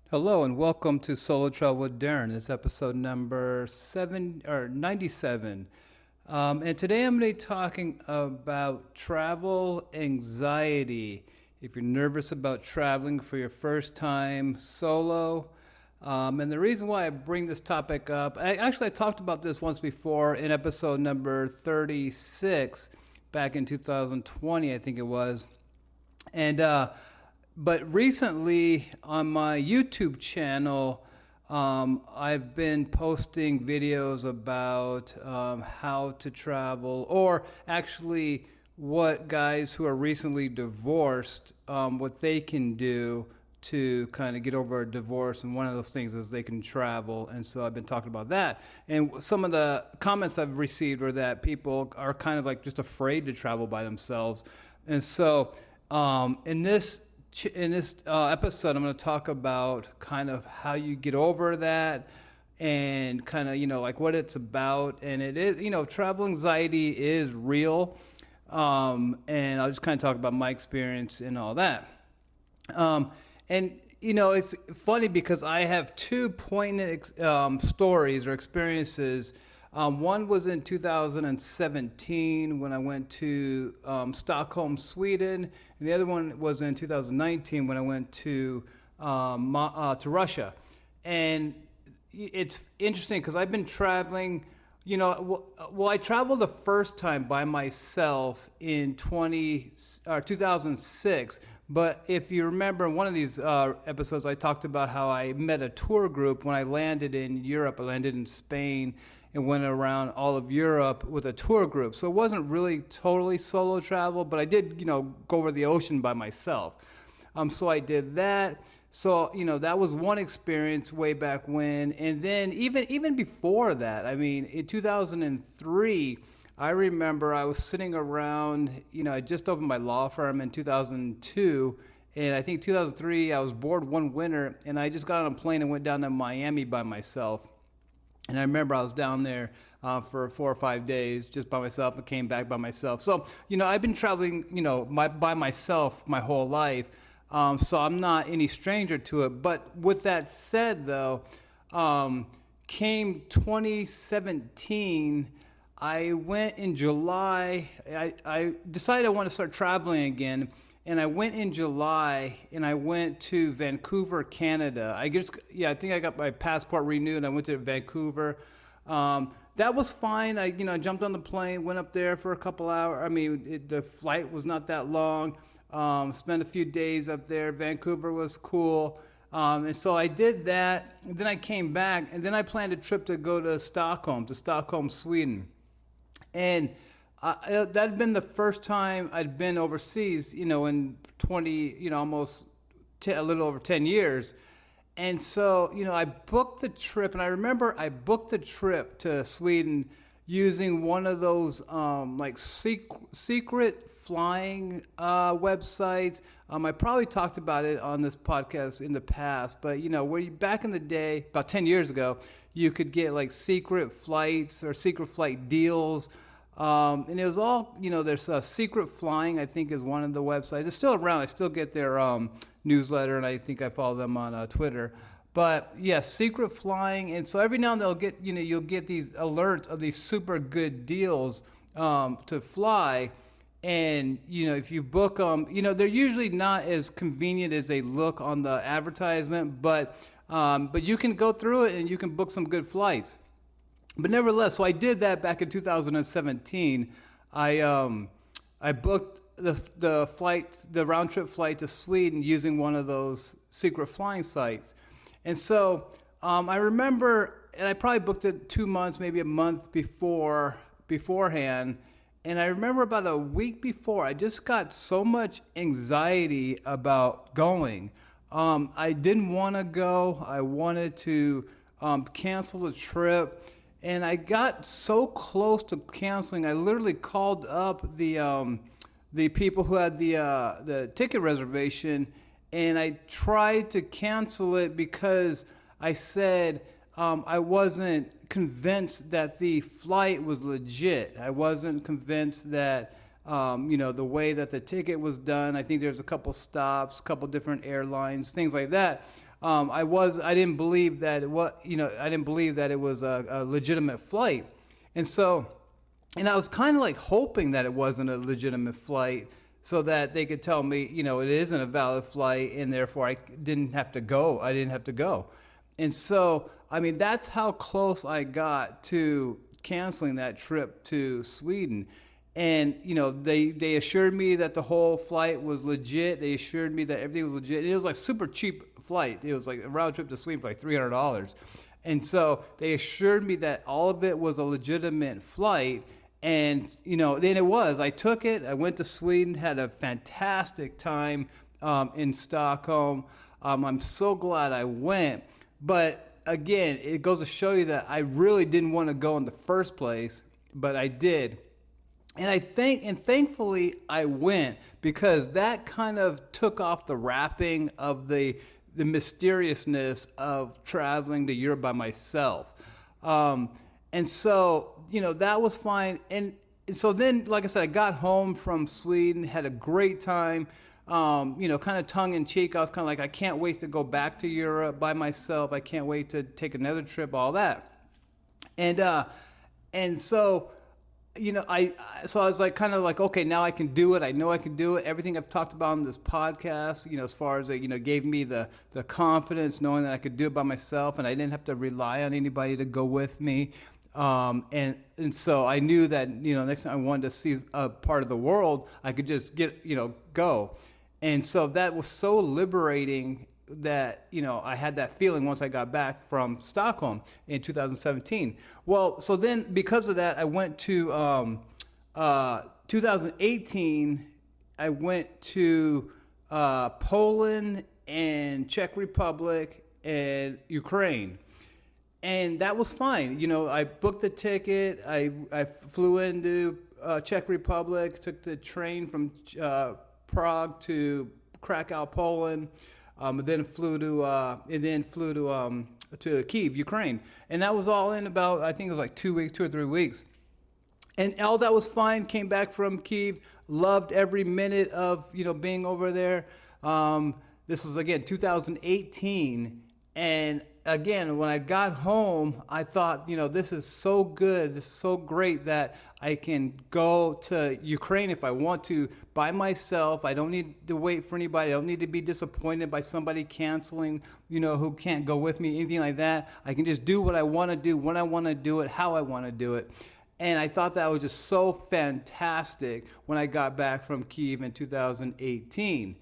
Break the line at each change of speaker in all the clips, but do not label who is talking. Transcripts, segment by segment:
Hello and welcome to Solo Travel with Darren. This is episode number 97. And today I'm going to be talking about travel anxiety. If you're nervous about traveling for your first time solo, and the reason why I bring this topic up, I talked about this once before in episode number 36 back in 2020, I think it was. And but recently on my YouTube channel, I've been posting videos about how to travel, or actually what guys who are recently divorced, what they can do to kind of get over a divorce. And one of those things is they can travel. And so I've been talking about that. And some of the comments I've received are that people are kind of like just afraid to travel by themselves. And so in this episode, I'm going to talk about kind of how you get over that and kind of, like what it's about. And it is, travel anxiety is real. And I'll just kind of talk about my experience and all that. It's funny because I have two poignant stories or experiences. One was in 2017 when I went to Stockholm, Sweden, and the other one was in 2019 when I went to Russia. And it's interesting because I've been traveling. I traveled the first time by myself in 2006. But if you remember in one of these episodes, I talked about how I met a tour group when I landed in Europe. I landed in Spain and went around all of Europe with a tour group. So it wasn't really totally solo travel, but I did, go over the ocean by myself. So I did that. So, that was one experience way back when. And then even before that, I mean, in 2003, I remember I was sitting around, I just opened my law firm in 2002. And I think 2003, I was bored one winter, and I just got on a plane and went down to Miami by myself. And I remember I was down there for 4 or 5 days just by myself and came back by myself. So, I've been traveling, by myself my whole life. So I'm not any stranger to it. But with that said, though, came 2017, I went in July. I decided I want to start traveling again. And I went in July, and I went to Vancouver, Canada. I think I got my passport renewed. I went to Vancouver. That was fine. I jumped on the plane, went up there for a couple hours. I mean, the flight was not that long. Spent a few days up there. Vancouver was cool. And so I did that. And then I came back, and then I planned a trip to go to Stockholm, Sweden. And that had been the first time I'd been overseas, in 20, almost a little over 10 years. And so, I booked the trip, and I remember I booked the trip to Sweden using one of those secret flying websites. I probably talked about it on this podcast in the past, but back in the day, about 10 years ago, you could get like secret flights or secret flight deals. And it was all, there's Secret Flying, I think, is one of the websites. It's still around. I still get their newsletter, and I think I follow them on Twitter. But yeah, Secret Flying. And so every now and then you'll get these alerts of these super good deals to fly. And, if you book them, they're usually not as convenient as they look on the advertisement, but you can go through it and you can book some good flights. But nevertheless, so I did that back in 2017. I booked the round trip flight to Sweden using one of those secret flying sites, and so I remember, and I probably booked it 2 months, maybe a month beforehand. And I remember about a week before, I just got so much anxiety about going. I didn't want to go. I wanted to cancel the trip. And I got so close to canceling, I literally called up the people who had the ticket reservation, and I tried to cancel it because I said I wasn't convinced that the flight was legit. I wasn't convinced that the way that the ticket was done. I think there's a couple stops, a couple different airlines, things like that. I didn't believe that I didn't believe that it was a legitimate flight. And so, and I was kind of like hoping that it wasn't a legitimate flight so that they could tell me, it isn't a valid flight and therefore I didn't have to go. I didn't have to go. And so, I mean, that's how close I got to canceling that trip to Sweden. And, they assured me that the whole flight was legit. They assured me that everything was legit. And it was like super cheap flight. It was like a round trip to Sweden for like $300. And so they assured me that all of it was a legitimate flight. And, then it was. I took it. I went to Sweden, had a fantastic time in Stockholm. I'm so glad I went. But again, it goes to show you that I really didn't want to go in the first place, but I did. And thankfully I went, because that kind of took off the wrapping of the mysteriousness of traveling to Europe by myself. And so, that was fine. And so then, like I said, I got home from Sweden, had a great time. Kind of tongue in cheek. I was kind of like, I can't wait to go back to Europe by myself. I can't wait to take another trip, all that. And so, I was like, kind of like, okay, now I can do it. I know I can do it. Everything I've talked about on this podcast, as far as, gave me the confidence knowing that I could do it by myself and I didn't have to rely on anybody to go with me. And so I knew that, next time I wanted to see a part of the world, I could just go. And so that was so liberating that, I had that feeling once I got back from Stockholm in 2017. Well, so then because of that, I went to 2018, I went to Poland and Czech Republic and Ukraine. And that was fine. I booked the ticket. I flew into Czech Republic, took the train from Prague to Krakow, Poland, then flew to Kyiv, Ukraine, and that was all in about, I think it was like 2 or 3 weeks, and all that was fine. Came back from Kyiv, loved every minute of being over there. This was again 2018, and again, when I got home, I thought, this is so good. This is so great that I can go to Ukraine if I want to by myself. I don't need to wait for anybody. I don't need to be disappointed by somebody canceling, who can't go with me, anything like that. I can just do what I want to do, when I want to do it, how I want to do it. And I thought that was just so fantastic when I got back from Kyiv in 2018.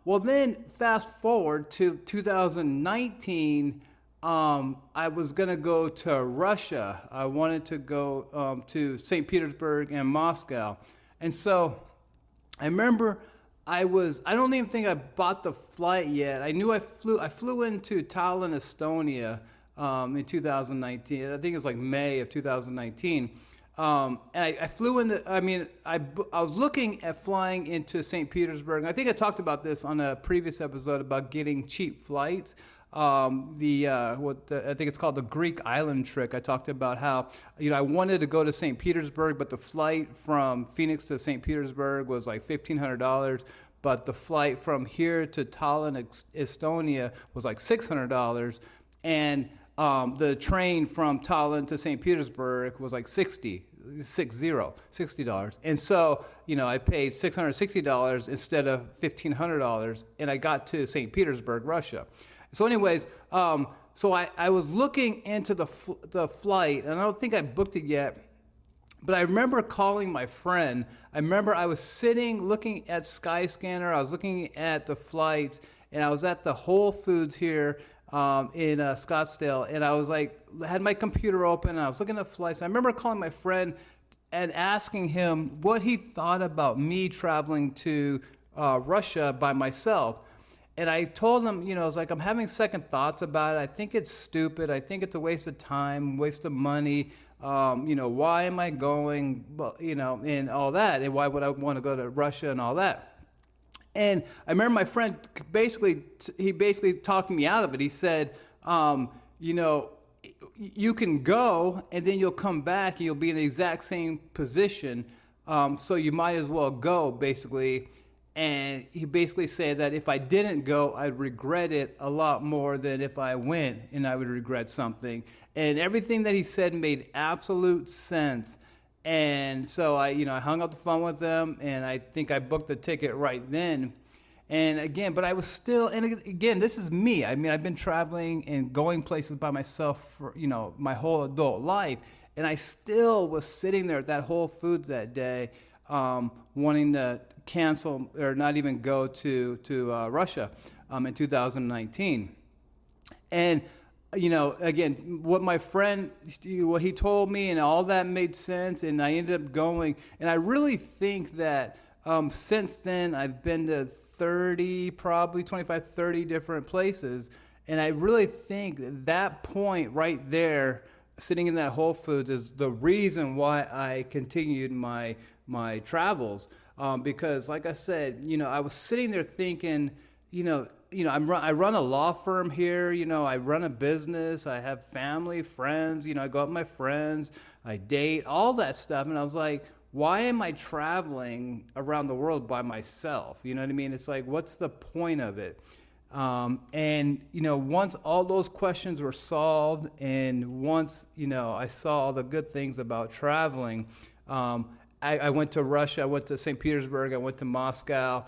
Well, then fast forward to 2019, I was going to go to Russia. I wanted to go to St. Petersburg and Moscow. And so I remember I don't even think I bought the flight yet. I knew I flew into Tallinn, Estonia in 2019. I think it was like May of 2019. And I flew in I was looking at flying into St. Petersburg. I think I talked about this on a previous episode about getting cheap flights. I think it's called the Greek island trick. I talked about how, I wanted to go to St. Petersburg, but the flight from Phoenix to St. Petersburg was like $1,500. But the flight from here to Tallinn, Estonia was like $600. And the train from Tallinn to St. Petersburg was like $60. And so, I paid $660 instead of $1,500, and I got to St. Petersburg, Russia. So anyways, so I was looking into the flight, and I don't think I booked it yet, but I remember calling my friend. I remember I was sitting looking at Skyscanner. I was looking at the flights, and I was at the Whole Foods here in Scottsdale, and I was like, had my computer open, and I was looking at flights. I remember calling my friend and asking him what he thought about me traveling to Russia by myself. And I told him, I was like, I'm having second thoughts about it. I think it's stupid. I think it's a waste of time, waste of money. Why am I going, and all that, and why would I want to go to Russia and all that? And I remember my friend basically talked me out of it. He said, you can go and then you'll come back and you'll be in the exact same position. So you might as well go, basically. And he basically said that if I didn't go, I'd regret it a lot more than if I went and I would regret something. And everything that he said made absolute sense. And so I hung up the phone with them, and I think I booked the ticket right then. And again, but I was still, and again, this is me. I mean, I've been traveling and going places by myself for, my whole adult life. And I still was sitting there at that Whole Foods that day, wanting to cancel or not even go to Russia in 2019. And again, what my friend, what he told me, and all that made sense, and I ended up going. And I really think that since then I've been to 30, probably 25, 30 different places. And I really think that point right there, sitting in that Whole Foods, is the reason why I continued my travels. Because like I said, I was sitting there thinking, I run a law firm here, I run a business, I have family, friends, I go out with my friends, I date, all that stuff. And I was like, why am I traveling around the world by myself? You know what I mean? It's like, what's the point of it? And once all those questions were solved, and once, I saw all the good things about traveling, I went to Russia, I went to St. Petersburg, I went to Moscow,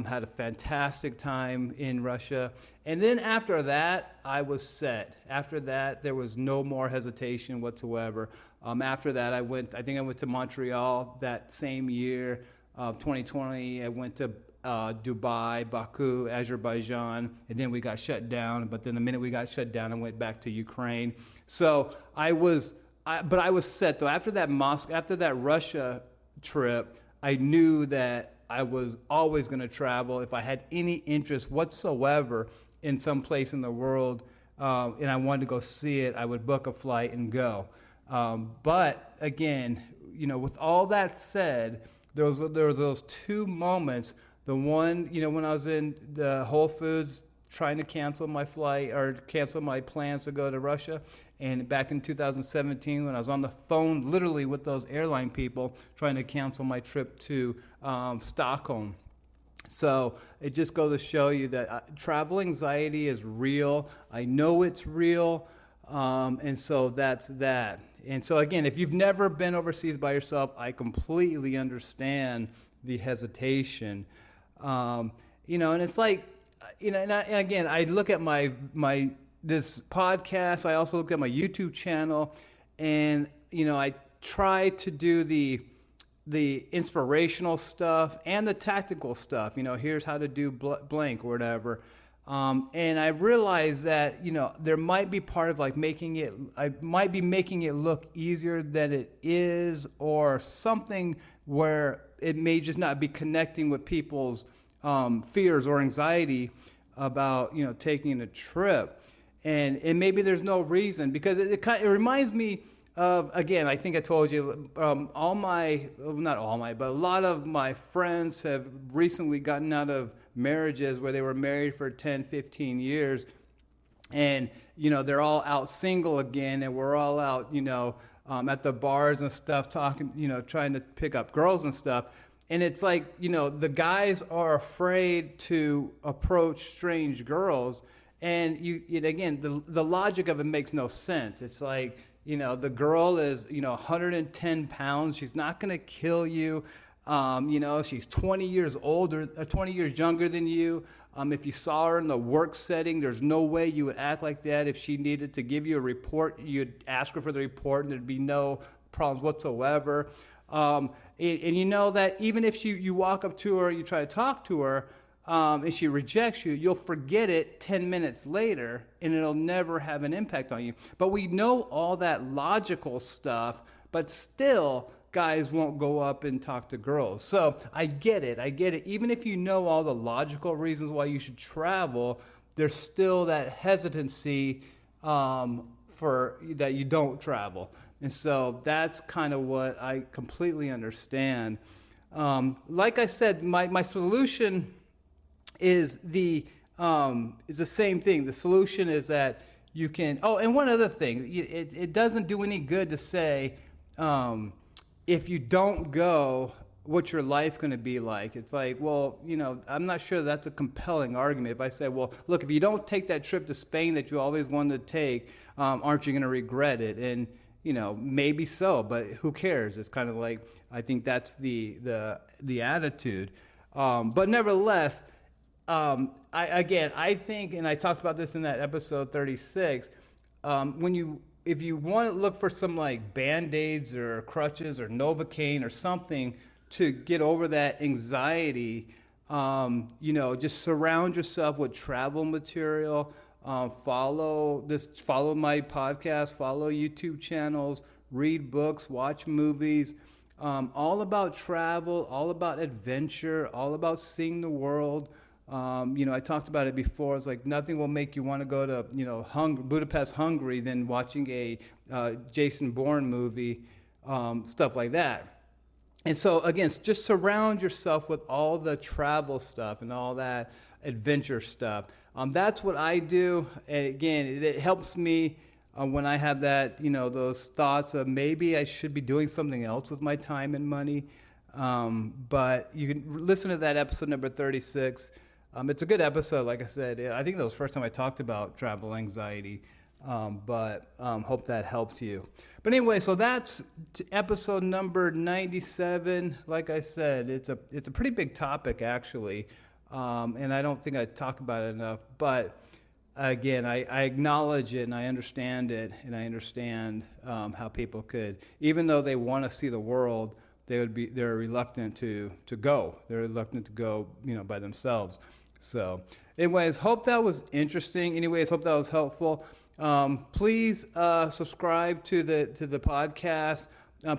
had a fantastic time in Russia. And then after that, I was set. After that, there was no more hesitation whatsoever. After that, I went to Montreal that same year, 2020. I went to Dubai, Baku, Azerbaijan, and then we got shut down. But then the minute we got shut down, I went back to Ukraine. So I was set though. After that Russia trip, I knew that I was always going to travel. If I had any interest whatsoever in some place in the world, and I wanted to go see it, I would book a flight and go. But again, with all that said, there was those two moments. The one, when I was in the Whole Foods trying to cancel my flight or cancel my plans to go to Russia. And back in 2017, when I was on the phone literally with those airline people trying to cancel my trip to Stockholm. So it just goes to show you that travel anxiety is real. I know it's real. And so that's that. And so again, if you've never been overseas by yourself, I completely understand the hesitation. And it's like, and again, I look at my this podcast. I also look at my YouTube channel, and I try to do the inspirational stuff and the tactical stuff. Here's how to do blank or whatever. And I realize that there might be part of like I might be making it look easier than it is, or something where it may just not be connecting with people's fears or anxiety about taking a trip. And maybe there's no reason, because it reminds me of, again, I think I told you, not all my, but a lot of my friends have recently gotten out of marriages where they were married for 10, 15 years. And, they're all out single again, and we're all out, at the bars and stuff, talking, trying to pick up girls and stuff. And it's like, the guys are afraid to approach strange girls. And again, the logic of it makes no sense. It's like, the girl is, 110 pounds. She's not going to kill you. She's 20 years older, 20 years younger than you. If you saw her in the work setting, there's no way you would act like that. If she needed to give you a report, you'd ask her for the report, and there'd be no problems whatsoever. And that even if you walk up to her, you try to talk to her, and she rejects you, you'll forget it 10 minutes later, and it'll never have an impact on you. But we know all that logical stuff, but still, guys won't go up and talk to girls. So I get it. Even if you know all the logical reasons why you should travel, there's still that hesitancy for that you don't travel. And so that's kind of what I completely understand. Like I said, my solution is the same thing. The solution is that you can. Oh, and one other thing, it doesn't do any good to say if you don't go, what's your life going to be like? It's like, well, I'm not sure that's a compelling argument. If I say, well, look, if you don't take that trip to Spain that you always wanted to take, aren't you going to regret it? And maybe so, but who cares? It's kind of like, I think that's the attitude. But nevertheless, I think, and I talked about this in that episode 36. If you want to look for some like Band-Aids or crutches or Novocaine or something to get over that anxiety, just surround yourself with travel material. Follow my podcast, follow YouTube channels, read books, watch movies, all about travel, all about adventure, all about seeing the world. I talked about it before. It's like nothing will make you want to go to, Budapest, Hungary than watching a Jason Bourne movie, stuff like that. And so, again, just surround yourself with all the travel stuff and all that adventure stuff. That's what I do. And again, it helps me when I have that, those thoughts of maybe I should be doing something else with my time and money. But you can listen to that episode number 36. It's a good episode. Like I said, I think that was the first time I talked about travel anxiety. But hope that helped you. But anyway, so that's episode number 97. Like I said, it's a pretty big topic actually, and I don't think I talk about it enough. But again, I acknowledge it and I understand it, and I understand how people could, even though they want to see the world, they're reluctant to go. They're reluctant to go, by themselves. So, anyways, hope that was interesting. Anyways, hope that was helpful. Please subscribe to the podcast.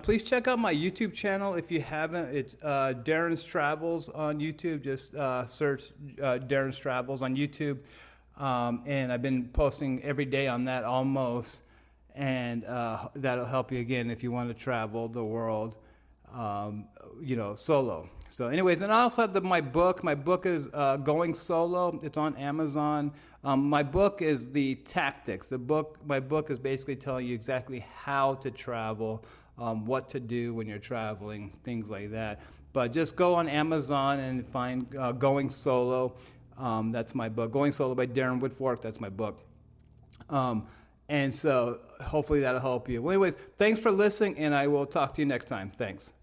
Please check out my YouTube channel if you haven't. It's Darren's Travels on YouTube. Just search Darren's Travels on YouTube. And I've been posting every day on that almost. And that'll help you again if you want to travel the world, solo. So anyways, and I also have my book. My book is Going Solo. It's on Amazon. My book is the tactics. My book is basically telling you exactly how to travel, what to do when you're traveling, things like that. But just go on Amazon and find Going Solo. That's my book. Going Solo by Darren Woodfork. That's my book. And so hopefully that'll help you. Well, anyways, thanks for listening, and I will talk to you next time. Thanks.